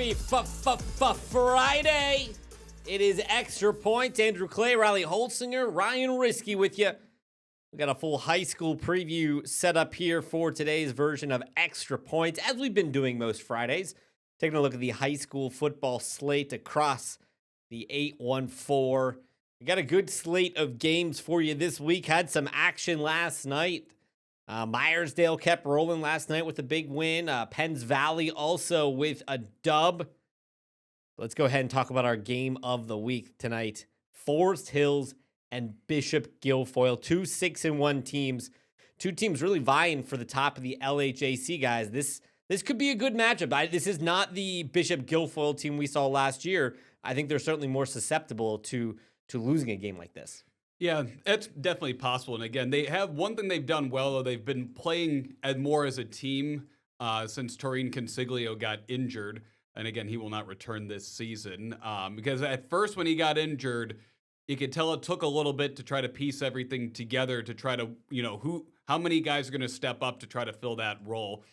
Happy Friday. It is Extra Points. Andrew Clay, Riley Holsinger, Ryan Risky with you. We got a full high school preview set up here for today's version of Extra Points, as we've been doing most Fridays. Taking a look at the high school football slate across the 814. We got a good slate of games for you this week. Had some action last night. Myersdale kept rolling last night with a big win. Penns Valley also with a dub. Let's go ahead and talk about our game of the week tonight. Forest Hills and Bishop Guilfoyle, two 6-1 teams. Two teams really vying for the top of the LHAC, guys. This could be a good matchup. This is not the Bishop Guilfoyle team we saw last year. I think they're certainly more susceptible to losing a game like this. Yeah, it's definitely possible. And again, they have one thing they've done well, though. They've been playing more as a team since Taurine Consiglio got injured. And again, he will not return this season because at first when he got injured, you could tell it took a little bit to try to piece everything together to try to, how many guys are going to step up to try to fill that role.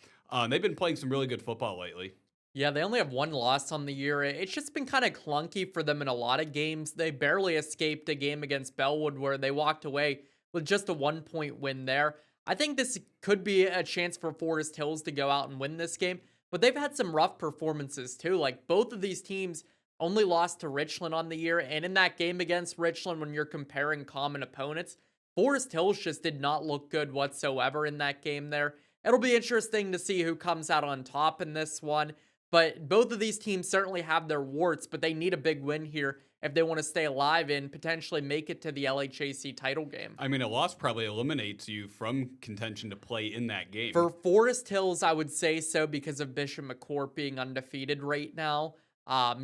They've been playing some really good football lately. Yeah, they only have one loss on the year. It's just been kind of clunky for them in a lot of games. They barely escaped a game against Bellwood where they walked away with just a 1-point win there. I think this could be a chance for Forest Hills to go out and win this game, but they've had some rough performances too. Like both of these teams only lost to Richland on the year, and in that game against Richland, when you're comparing common opponents, Forest Hills just did not look good whatsoever in that game there. It'll be interesting to see who comes out on top in this one. But both of these teams certainly have their warts, but they need a big win here if they want to stay alive and potentially make it to the LHAC title game. I mean, a loss probably eliminates you from contention to play in that game. For Forest Hills, I would say so because of Bishop McCourt being undefeated right now.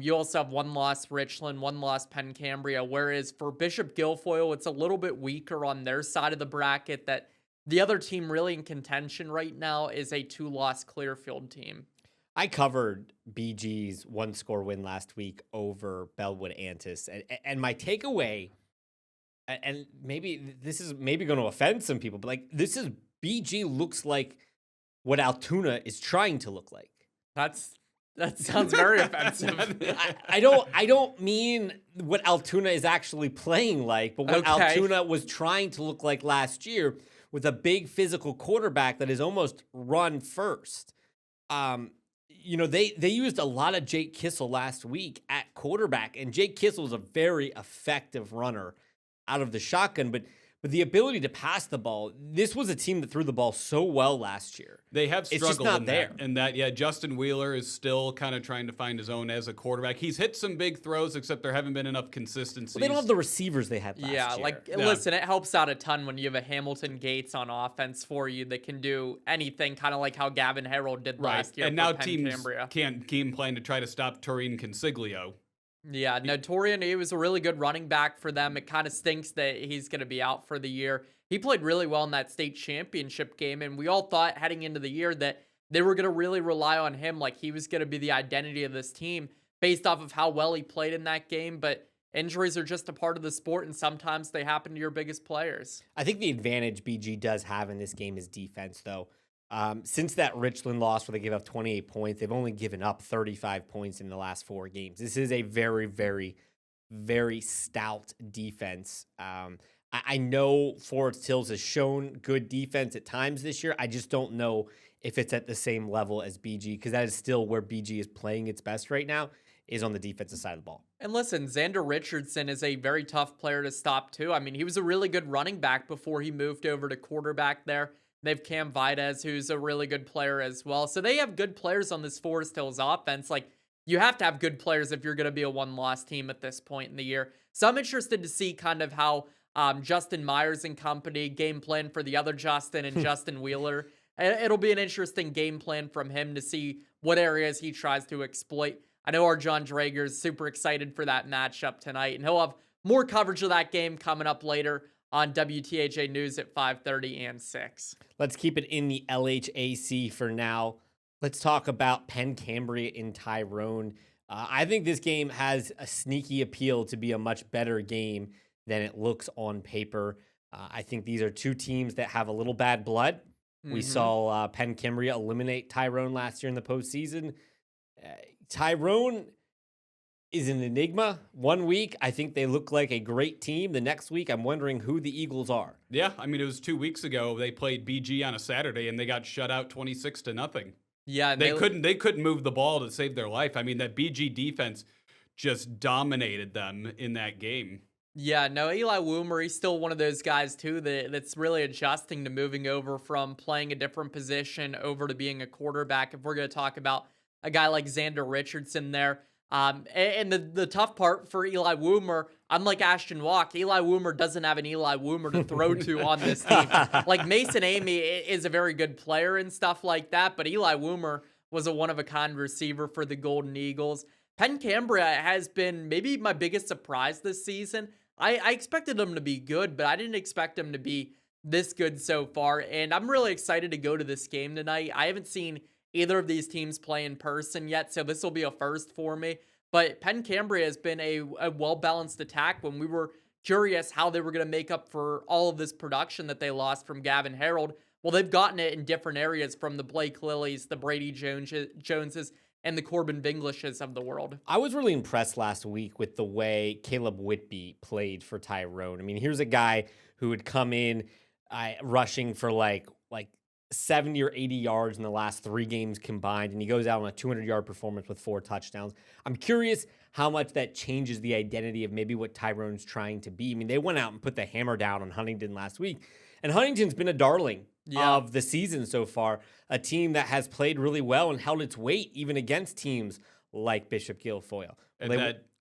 You also have one loss Richland, one loss Penn Cambria, whereas for Bishop Guilfoyle, it's a little bit weaker on their side of the bracket. That the other team really in contention right now is a 2-loss Clearfield team. I covered BG's one-score win last week over Bellwood Antis, and my takeaway, and maybe this is going to offend some people, but BG looks like what Altoona is trying to look like. That sounds very offensive. I don't mean what Altoona is actually playing like, but what Altoona was trying to look like last year with a big physical quarterback that is almost run first. They used a lot of Jake Kissel last week at quarterback, and Jake Kissel is a very effective runner out of the shotgun, but the ability to pass the ball, this was a team that threw the ball so well last year. They have struggled it's just not in there. Justin Wheeler is still kind of trying to find his own as a quarterback. He's hit some big throws, except there haven't been enough consistency. Well, they don't have the receivers they had last year. Listen, it helps out a ton when you have a Hamilton Gates on offense for you that can do anything, kind of like how Gavin Harrell did last year. And now Penn teams Cambria. can't game plan to try to stop Taurine Consiglio. Yeah, no, Torian, he was a really good running back for them. It kind of stinks that he's going to be out for the year. He played really well in that state championship game, and we all thought heading into the year that they were going to really rely on him, like he was going to be the identity of this team based off of how well he played in that game, but injuries are just a part of the sport, and sometimes they happen to your biggest players. I think the advantage BG does have in this game is defense, though. Since that Richland loss where they gave up 28 points, they've only given up 35 points in the last 4 games. This is a very, very, very stout defense. I know Forest Hills has shown good defense at times this year. I just don't know if it's at the same level as BG, because that is still where BG is playing its best right now, is on the defensive side of the ball. And listen, Xander Richardson is a very tough player to stop too. I mean, he was a really good running back before he moved over to quarterback there. They have Cam Vides, who's a really good player as well. So they have good players on this Forest Hills offense. Like, you have to have good players if you're going to be a one-loss team at this point in the year. So I'm interested to see kind of how Justin Myers and company game plan for the other Justin and Justin Wheeler. It'll be an interesting game plan from him to see what areas he tries to exploit. I know our John Drager is super excited for that matchup tonight, and he'll have more coverage of that game coming up later on WTAJ News at 5:30 and 6. Let's keep it in the LHAC for now. Let's talk about Penn Cambria in Tyrone. I think this game has a sneaky appeal to be a much better game than it looks on paper. I think these are two teams that have a little bad blood. We saw Penn Cambria eliminate Tyrone last year in the postseason. Tyrone is an enigma. 1 week, I think they look like a great team. The next week, I'm wondering who the Eagles are. Yeah, I mean, it was 2 weeks ago. They played BG on a Saturday, and they got shut out 26-0. Yeah, and They couldn't move the ball to save their life. I mean, that BG defense just dominated them in that game. Yeah, no, Eli Woomer, he's still one of those guys, too, that's really adjusting to moving over from playing a different position over to being a quarterback. If we're going to talk about a guy like Xander Richardson there. And the tough part for Eli Woomer, unlike Ashton Walk, Eli Woomer doesn't have an Eli Woomer to throw to on this team. Like Mason Amy is a very good player and stuff like that, but Eli Woomer was a one-of-a-kind receiver for the Golden Eagles. Penn Cambria has been maybe my biggest surprise this season. I expected them to be good, but I didn't expect them to be this good so far, and I'm really excited to go to this game tonight. I haven't seen either of these teams play in person yet, so this will be a first for me. But Penn Cambria has been a well-balanced attack when we were curious how they were going to make up for all of this production that they lost from Gavin Harold. Well, they've gotten it in different areas from the Blake Lillys, the Brady Joneses, and the Corbin Binglishes of the world. I was really impressed last week with the way Caleb Whitby played for Tyrone. I mean, here's a guy who would come in rushing for like 70 or 80 yards in the last 3 games combined, and he goes out on a 200-yard performance with 4 touchdowns. I'm curious how much that changes the identity of maybe what Tyrone's trying to be. I mean, they went out and put the hammer down on Huntington last week, and Huntington's been a darling of the season so far, a team that has played really well and held its weight even against teams like Bishop Guilfoyle.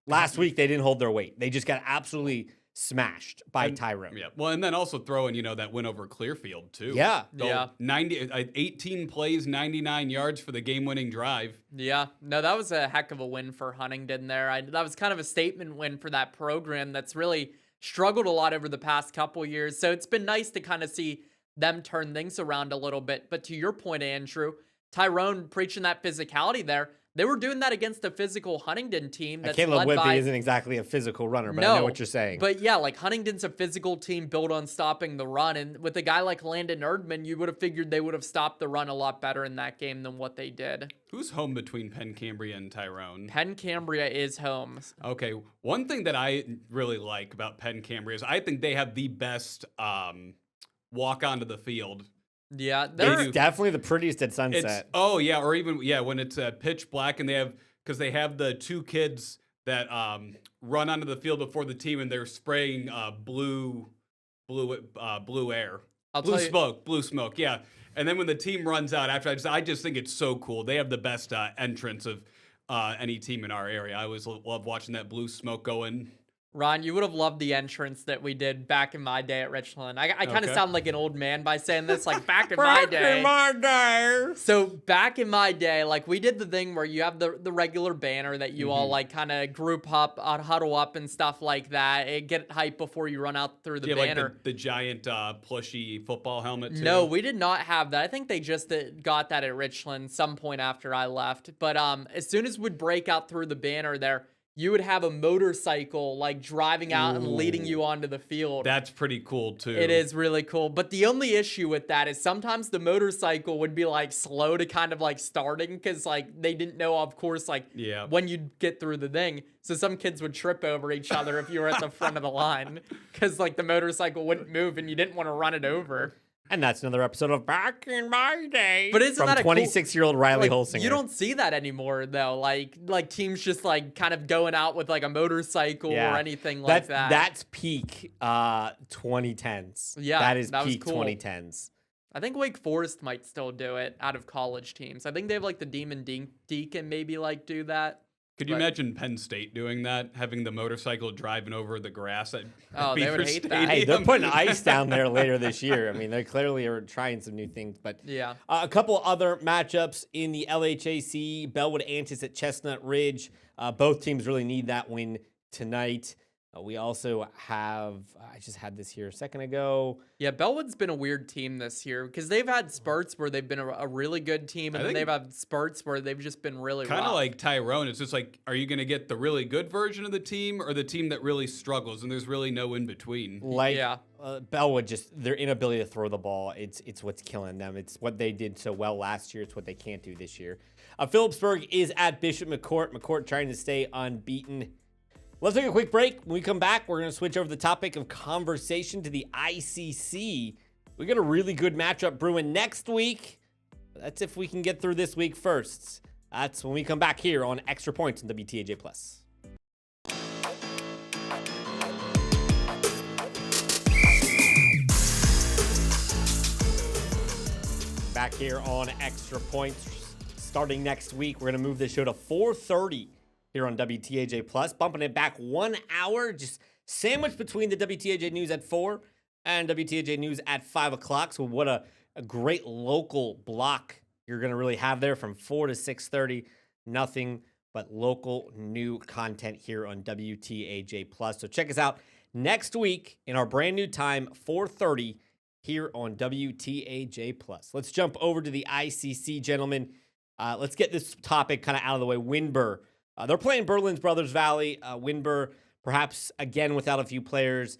Last week, they didn't hold their weight. They just got absolutely smashed by Tyrone. Yeah. Well, and then also throw in, that win over Clearfield too. Yeah. So 18 plays, 99 yards for the game-winning drive. Yeah. No, that was a heck of a win for Huntington there. That was kind of a statement win for that program that's really struggled a lot over the past couple years. So it's been nice to kind of see them turn things around a little bit. But to your point, Andrew, Tyrone preaching that physicality there. They were doing that against a physical Huntington team that's Caleb led Whitby by... isn't exactly a physical runner, but I know what you're saying. But yeah, like Huntington's a physical team built on stopping the run. And with a guy like Landon Erdman, you would have figured they would have stopped the run a lot better in that game than what they did. Who's home between Penn Cambria and Tyrone? Penn Cambria is home. Okay. One thing that I really like about Penn Cambria is I think they have the best walk onto the field. Yeah, it's definitely the prettiest at sunset. Or even when it's pitch black, and they have the 2 kids that run onto the field before the team, and they're spraying blue air, blue smoke. Yeah, and then when the team runs out after, I just think it's so cool. They have the best entrance of any team in our area. I always love watching that blue smoke go in. Ron, you would have loved the entrance that we did back in my day at Richland. I kind of sound like an old man by saying this, like back in my day. Back in my day. So back in my day, like we did the thing where you have the regular banner that you all like kind of group up, huddle up and stuff like that. Get hype before you run out through the banner. Like the giant plushy football helmet too? No, we did not have that. I think they just got that at Richland some point after I left. But as soon as we'd break out through the banner there, you would have a motorcycle like driving out and leading you onto the field. That's pretty cool too. It is really cool. But the only issue with that is sometimes the motorcycle would be like slow to kind of like starting because like they didn't know, of course, like when you'd get through the thing. So some kids would trip over each other if you were at the front of the line because like the motorcycle wouldn't move and you didn't want to run it over. And that's another episode of Back in My Day. But isn't that a 26-year-old Riley Holsinger? You don't see that anymore, though. Like teams just like kind of going out with like a motorcycle or anything like that. That's peak 2010s. Yeah, that is that peak was cool. 2010s. I think Wake Forest might still do it out of college teams. I think they have like the Demon Deacon maybe like do that. Could you imagine Penn State doing that, having the motorcycle driving over the grass at they Beaver would hate Stadium? that. Hey, they're putting ice down there later this year. I mean, they clearly are trying some new things. But yeah, a couple other matchups in the LHAC. Bellwood Antis at Chestnut Ridge. Both teams really need that win tonight. We also have, I just had this here a second ago. Yeah, Bellwood's been a weird team this year because they've had spurts where they've been a really good team, and then they've had spurts where they've just been really kind of rough. like Tyrone. It's just like, are you going to get the really good version of the team or the team that really struggles? And there's really no in between. Like Yeah. Bellwood, just their inability to throw the ball, it's what's killing them. It's what they did so well last year. It's what they can't do this year. Phillipsburg is at Bishop McCourt. McCourt trying to stay unbeaten. Let's take a quick break. When we come back, we're going to switch over the topic of conversation to the ICC. We got a really good matchup brewing next week. That's if we can get through this week first. That's when we come back here on Extra Points on WTAJ Plus. Back here on Extra Points. Starting next week, we're going to move this show to 4:30 here on WTAJ Plus, bumping it back 1 hour, just sandwiched between the WTAJ News at 4 and WTAJ News at 5 o'clock. So what a great local block you're going to really have there from 4 to 6:30. Nothing but local new content here on WTAJ Plus. So check us out next week in our brand new time, 4:30 here on WTAJ Plus. Let's jump over to the ICC, gentlemen. Let's get this topic kind of out of the way. Winber. They're playing Berlin's Brothers Valley. Winber, perhaps again without a few players.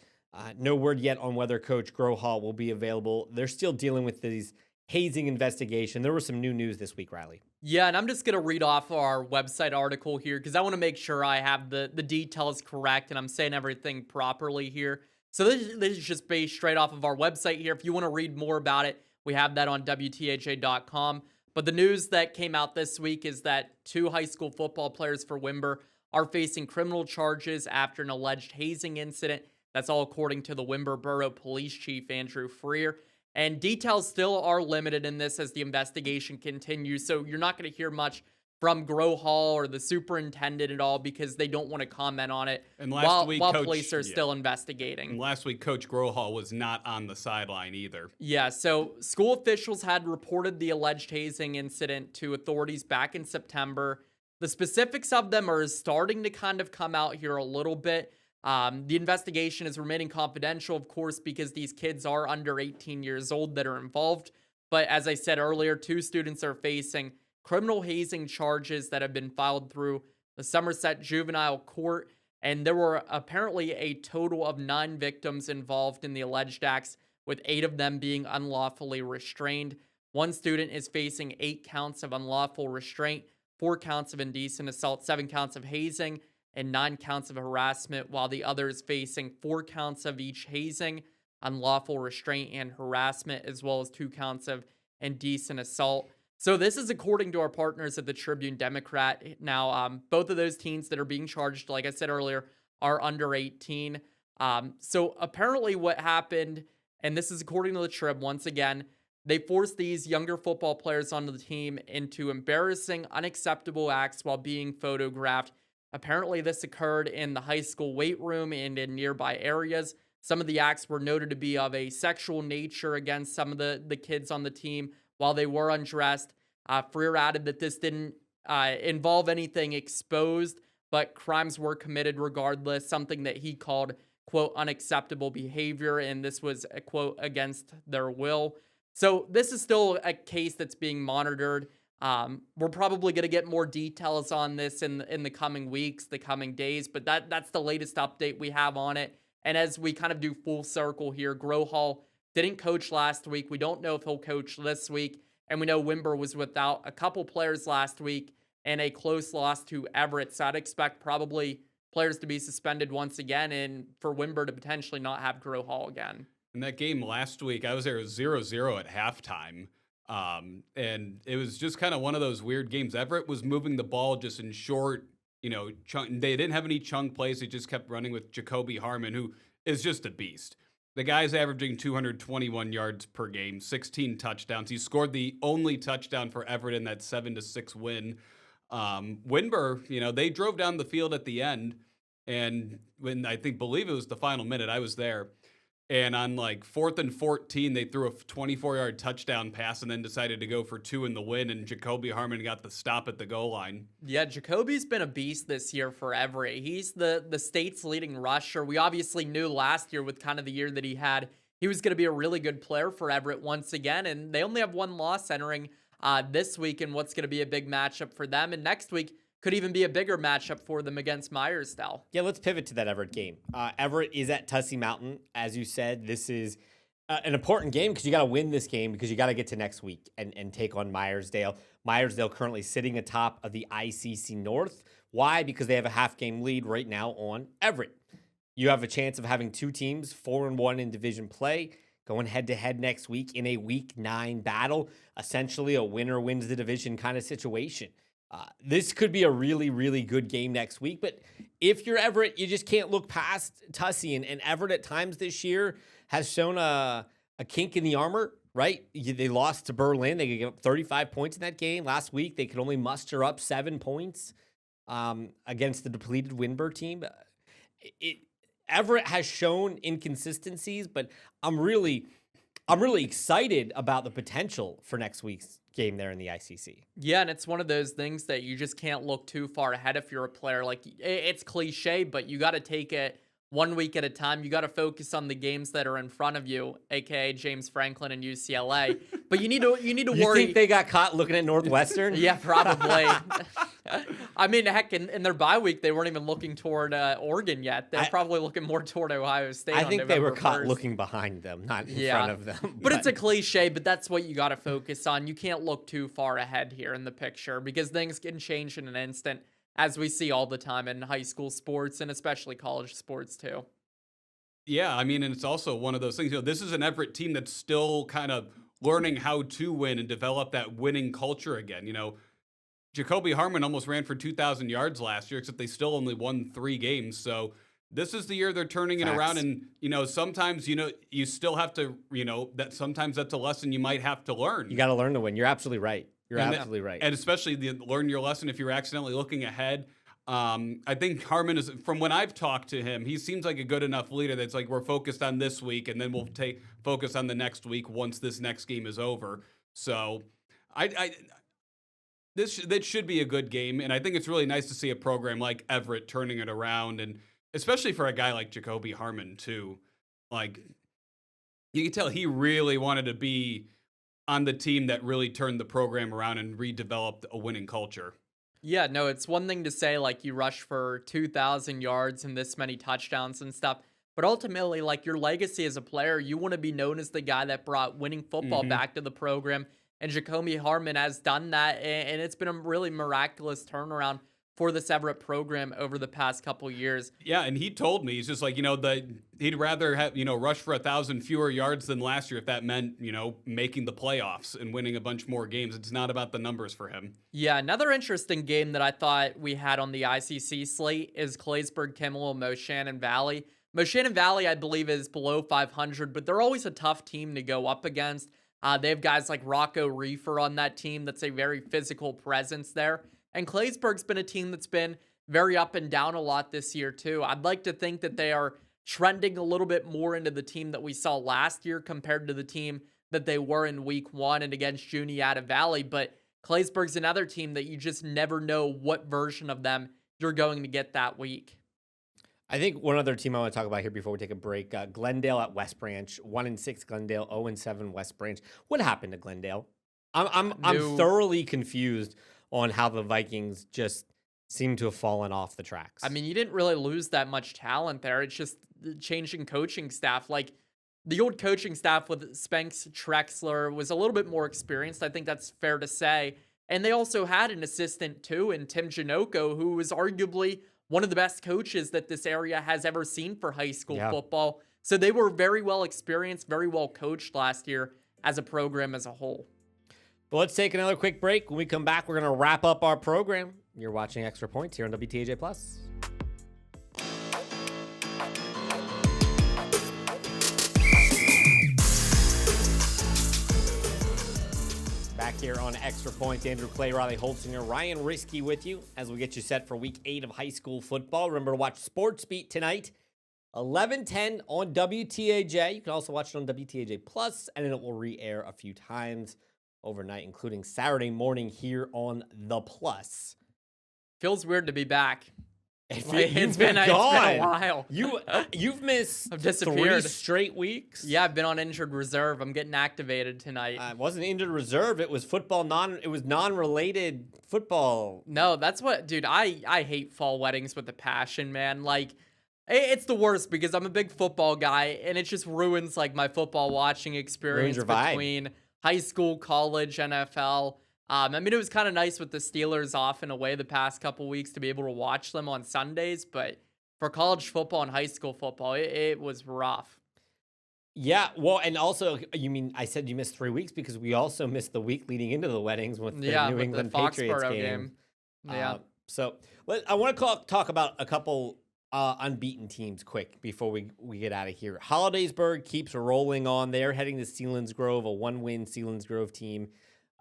No word yet on whether Coach Grohall will be available. They're still dealing with these hazing investigation. There was some new news this week, Riley. Yeah, and I'm just going to read off our website article here because I want to make sure I have the details correct and I'm saying everything properly here. So this is just based straight off of our website here. If you want to read more about it, we have that on WTAJ.com. But the news that came out this week is that 2 high school football players for Winber are facing criminal charges after an alleged hazing incident. That's all according to the Winber Borough Police Chief, Andrew Freer. And details still are limited in this as the investigation continues. So you're not going to hear much from Grohall or the superintendent at all because they don't want to comment on it And last week, while Coach, police are still investigating. And last week, Coach Grohall was not on the sideline either. Yeah, so school officials had reported the alleged hazing incident to authorities back in September. The specifics of them are starting to kind of come out here a little bit. The investigation is remaining confidential, of course, because these kids are under 18 years old that are involved. But as I said earlier, 2 students are facing criminal hazing charges that have been filed through the Somerset Juvenile Court. And there were apparently a total of 9 victims involved in the alleged acts, with 8 of them being unlawfully restrained. 1 student is facing 8 counts of unlawful restraint, 4 counts of indecent assault, 7 counts of hazing, and 9 counts of harassment, while the other is facing 4 counts of each hazing, unlawful restraint, and harassment, as well as 2 counts of indecent assault. So this is according to our partners at the Tribune Democrat. Now, both of those teens that are being charged, like I said earlier, are under 18. So apparently what happened, and this is according to the Trib, once again, they forced these younger football players onto the team into embarrassing, unacceptable acts while being photographed. Apparently this occurred in the high school weight room and in nearby areas. Some of the acts were noted to be of a sexual nature against some of the kids on the team while they were undressed. Freer added that this didn't involve anything exposed, but crimes were committed regardless, something that he called, quote, unacceptable behavior, and this was a quote against their will. So this is still a case that's being monitored. We're probably going to get more details on this in the coming weeks, the coming days, but that's the latest update we have on it. And as we kind of do full circle here, Grohall didn't coach last week. We don't know if he'll coach this week. And we know Winber was without a couple players last week and a close loss to Everett. So I'd expect probably players to be suspended once again and for Winber to potentially not have Grohall again. In that game last week, I was there 0-0 at halftime. And it was just kind of one of those weird games. Everett was moving the ball just in short, chunk. They didn't have any chunk plays. They just kept running with Jacoby Harmon, who is just a beast. The guy's averaging 221 yards per game, 16 touchdowns. He scored the only touchdown for Everett in that 7-6 win. Winber, they drove down the field at the end, and believe it was the final minute, I was there. And on like 4th and 14, they threw a 24-yard touchdown pass and then decided to go for 2 in the win. And Jacoby Harmon got the stop at the goal line. Yeah, Jacoby's been a beast this year for Everett. He's the state's leading rusher. We obviously knew last year with kind of the year that he had, he was going to be a really good player for Everett once again. And they only have one loss entering this week in what's going to be a big matchup for them. And next week could even be a bigger matchup for them against Myersdale. Yeah, let's pivot to that Everett game. Everett is at Tussey Mountain. As you said, this is an important game because you got to win this game because you got to get to next week and take on Myersdale. Myersdale currently sitting atop of the ICC North. Why? Because they have a half-game lead right now on Everett. You have a chance of having two teams, 4-1 in division play, going head-to-head next week in a Week 9 battle, essentially a winner wins the division kind of situation. This could be a really, really good game next week. But if you're Everett, you just can't look past Tussey. And Everett at times this year has shown a kink in the armor, right? They lost to Berlin. They could get up 35 points in that game. Last week, they could only muster up 7 points against the depleted Winburg team. Everett has shown inconsistencies, but I'm really excited about the potential for next week's game there in the ICC. Yeah, and it's one of those things that you just can't look too far ahead if you're a player. Like, it's cliche, but you got to take it 1 week at a time. You got to focus on the games that are in front of you, aka James Franklin and UCLA. But you need to worry. You think they got caught looking at Northwestern? Yeah, probably. I mean, heck, in their bye week, they weren't even looking toward Oregon yet. They're probably looking more toward Ohio State. I think they were caught 1st. looking behind them, not in front of them. But it's a cliche, but that's what you got to focus on. You can't look too far ahead here in the picture because things can change in an instant, as we see all the time in high school sports and especially college sports too. Yeah, I mean, and it's also one of those things, this is an Everett team that's still kind of learning how to win and develop that winning culture again. Jacoby Harmon almost ran for 2,000 yards last year, except they still only won 3 games. So this is the year they're turning it around. And, sometimes, you still have to, that sometimes that's a lesson you might have to learn. You got to learn to win. You're absolutely right. Absolutely right. And especially learn your lesson if you're accidentally looking ahead. I think Harmon is, from when I've talked to him, he seems like a good enough leader that's like, we're focused on this week and then we'll focus on the next week once this next game is over. So that should be a good game. And I think it's really nice to see a program like Everett turning it around. And especially for a guy like Jacoby Harmon too. Like, you can tell he really wanted to be on the team that really turned the program around and redeveloped a winning culture. Yeah, no, it's one thing to say, like, you rush for 2,000 yards and this many touchdowns and stuff, but ultimately, like, your legacy as a player, you want to be known as the guy that brought winning football back to the program, and Jacoby Harmon has done that, and it's been a really miraculous turnaround for this Everett program over the past couple years. Yeah, and he told me, he's just like, he'd rather have, rush for 1,000 fewer yards than last year if that meant, making the playoffs and winning a bunch more games. It's not about the numbers for him. Yeah, another interesting game that I thought we had on the ICC slate is Claysburg-Kimmel, Moshannon Valley. Moshannon Valley, I believe, is below 500, but they're always a tough team to go up against. They have guys like Rocco Reefer on that team. That's a very physical presence there. And Claysburg's been a team that's been very up and down a lot this year, too. I'd like to think that they are trending a little bit more into the team that we saw last year compared to the team that they were in week 1 and against Juniata Valley. But Claysburg's another team that you just never know what version of them you're going to get that week. I think one other team I want to talk about here before we take a break, Glendale at West Branch, 1-6 Glendale, 0-7 West Branch. What happened to Glendale? I'm thoroughly confused on how the Vikings just seem to have fallen off the tracks. I mean, you didn't really lose that much talent there. It's just changing coaching staff. Like, the old coaching staff with Spanx Trexler was a little bit more experienced. I think that's fair to say. And they also had an assistant, too, in Tim Janoko, who was arguably one of the best coaches that this area has ever seen for high school football. So they were very well experienced, very well coached last year as a program as a whole. But let's take another quick break. When we come back, we're going to wrap up our program. You're watching Extra Points here on WTAJ Plus. Back here on Extra Points, Andrew Clay, Riley Holsinger, Ryan Risky with you as we get you set for Week 8 of high school football. Remember to watch Sports Beat tonight 11:10 on WTAJ. You can also watch it on WTAJ Plus, and then it will re-air a few times overnight, including Saturday morning here on the Plus. Feels weird to be back. It's been a while. You've missed I've 3 disappeared. straight weeks. Yeah, I've been on injured reserve. I'm getting activated tonight. It wasn't injured reserve. It was football. It was non-related football. No, that's what, dude. I hate fall weddings with a passion, man. Like, it's the worst because I'm a big football guy, and it just ruins like my football watching experience your vibe. between high school, college, NFL. I mean, it was kind of nice with the Steelers off and away the past couple weeks to be able to watch them on Sundays, but for college football and high school football, it was rough. Yeah, well, and also, I said you missed 3 weeks because we also missed the week leading into the weddings with the New with England the Patriots Foxborough game. Yeah. So I want to talk about a couple unbeaten teams quick before we get out of here. Hollidaysburg keeps rolling on. They're heading to Selinsgrove, a 1-win Selinsgrove team.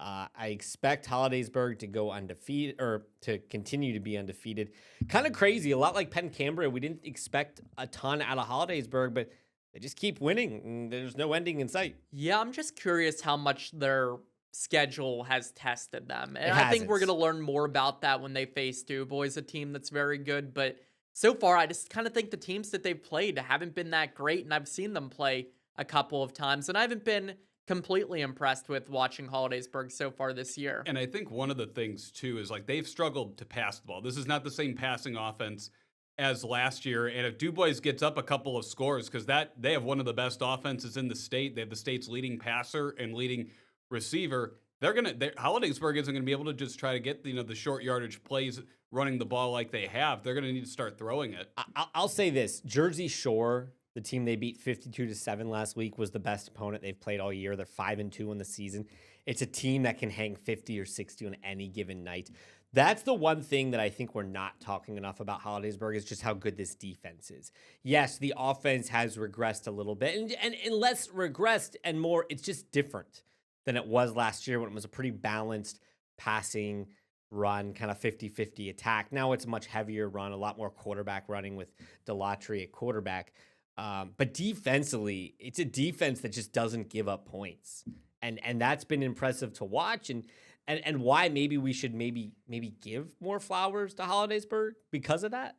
I expect Hollidaysburg to go undefeated or to continue to be undefeated. Kind of crazy, a lot like Penn Cambria. We didn't expect a ton out of Hollidaysburg, but they just keep winning. And there's no ending in sight. Yeah, I'm just curious how much their schedule has tested them. And I think we're going to learn more about that when they face DuBois, a team that's very good. But so far, I just kind of think the teams that they've played haven't been that great. And I've seen them play a couple of times, and I haven't been completely impressed with watching Hollidaysburg so far this year. And I think one of the things, too, is like they've struggled to pass the ball. This is not the same passing offense as last year. And if DuBois gets up a couple of scores, because they have one of the best offenses in the state, they have the state's leading passer and leading receiver. Hollidaysburg isn't going to be able to just try to get the short yardage plays running the ball like they have. They're going to need to start throwing it. I'll say this: Jersey Shore, the team they beat 52-7 last week, was the best opponent they've played all year. They're 5-2 in the season. It's a team that can hang 50 or 60 on any given night. That's the one thing that I think we're not talking enough about Hollidaysburg is just how good this defense is. Yes, the offense has regressed a little bit, and less regressed and more, it's just different than it was last year when it was a pretty balanced passing run, kind of 50-50 attack. Now it's a much heavier run, a lot more quarterback running with Delatry at quarterback. But defensively, it's a defense that just doesn't give up points. And that's been impressive to watch. And why maybe we should maybe give more flowers to Hollidaysburg because of that.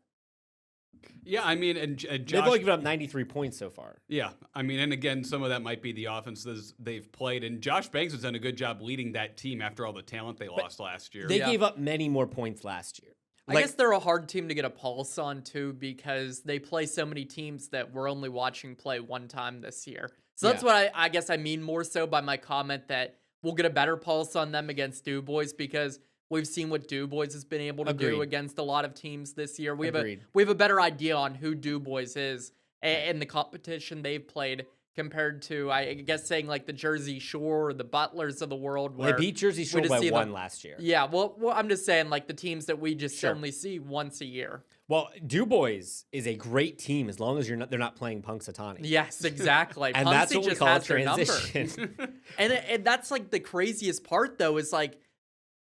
Yeah, I mean, and Josh, they've only given up 93 points so far. Yeah, I mean, and again, some of that might be the offenses they've played. And Josh Banks has done a good job leading that team after all the talent they lost last year. They gave up many more points last year. I guess they're a hard team to get a pulse on, too, because they play so many teams that we're only watching play one time this year. So that's what I guess I mean more so by my comment that we'll get a better pulse on them against DuBois because we've seen what DuBois has been able to do against a lot of teams this year. We have a better idea on who DuBois is and the competition they've played compared to, I guess, saying like the Jersey Shore or the Butlers of the world. They beat Jersey Shore by 1 last year. Yeah, well, I'm just saying like the teams that we just only see once a year. Well, DuBois is a great team as long as they're not playing Punxsutawney. Yes, exactly. And that's what we call a transition. and that's like the craziest part, though, is like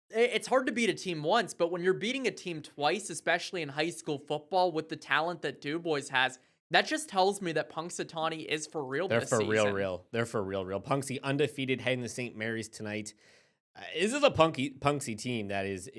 it's hard to beat a team once, but when you're beating a team twice, especially in high school football with the talent that DuBois has, that just tells me that Punxsutawney is for real this season. They're for real. They're for real. Punxsy undefeated heading to St. Mary's tonight. This is a Punxsy team that is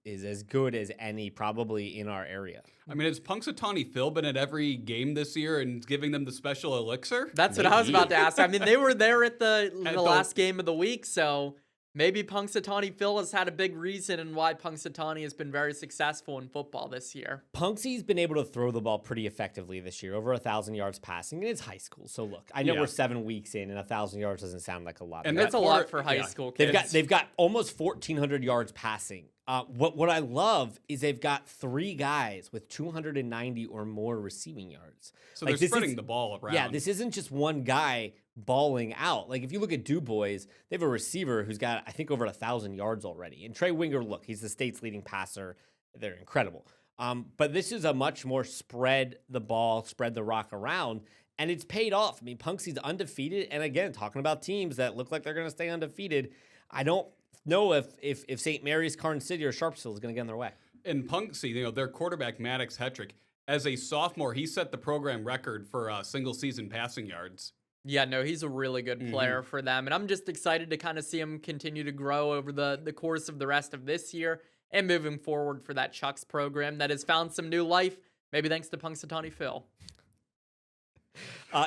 as good as any probably in our area. I mean, has Punxsutawney Phil been at every game this year and giving them the special elixir? That's what I was about to ask. I mean, they were there at the last game of the week, so maybe Punxsutawney Phil has had a big reason in why Punxsutawney has been very successful in football this year. Punxsy's been able to throw the ball pretty effectively this year, over 1,000 yards passing, and it's high school. So look, I know we're 7 weeks in, and 1,000 yards doesn't sound like a lot. And that's a lot for high school kids. They've got almost 1,400 yards passing. What I love is they've got 3 guys with 290 or more receiving yards. So they're spreading the ball around. Yeah, this isn't just one guy balling out. Like if you look at DuBois, they have a receiver who's got, I think, over 1,000 yards already. And Trey Winger, look, he's the state's leading passer. They're incredible. But this is a much more spread the rock around, and it's paid off. I mean, Punxsy's undefeated, and again, talking about teams that look like they're going to stay undefeated, I don't know if St. Mary's, Carson City, or Sharpsville is going to get in their way. And Punxsy, their quarterback, Maddox Hetrick, as a sophomore, he set the program record for single season passing yards. Yeah, no, he's a really good player for them. And I'm just excited to kind of see him continue to grow over the course of the rest of this year and moving forward for that Chucks program that has found some new life, maybe thanks to Punxsutawney Phil.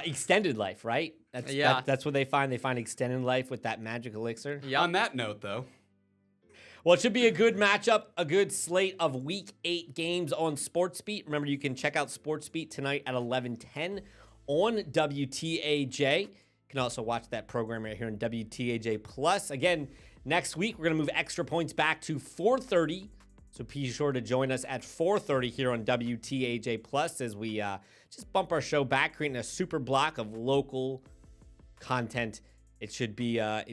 Extended life, right? That's what they find. They find extended life with that magic elixir. Yeah. On that note, though. Well, it should be a good matchup, a good slate of Week 8 games on SportsBeat. Remember, you can check out SportsBeat tonight at 11:10 on WTAJ. You can also watch that program right here on WTAJ Plus. Again, next week, we're going to move Extra Points back to 4:30. So be sure to join us at 4:30 here on WTAJ Plus as we just bump our show back, creating a super block of local content. It should be a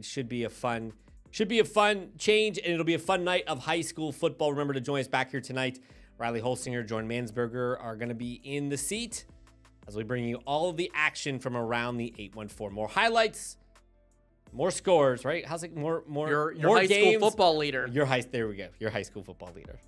fun change, and it'll be a fun night of high school football. Remember to join us back here tonight. Riley Holsinger, Jordan Mansberger are going to be in the seat as we bring you all of the action from around the 814. More highlights, more scores, right? How's it more Your more high games? school football leader. There we go. Your high school football leader.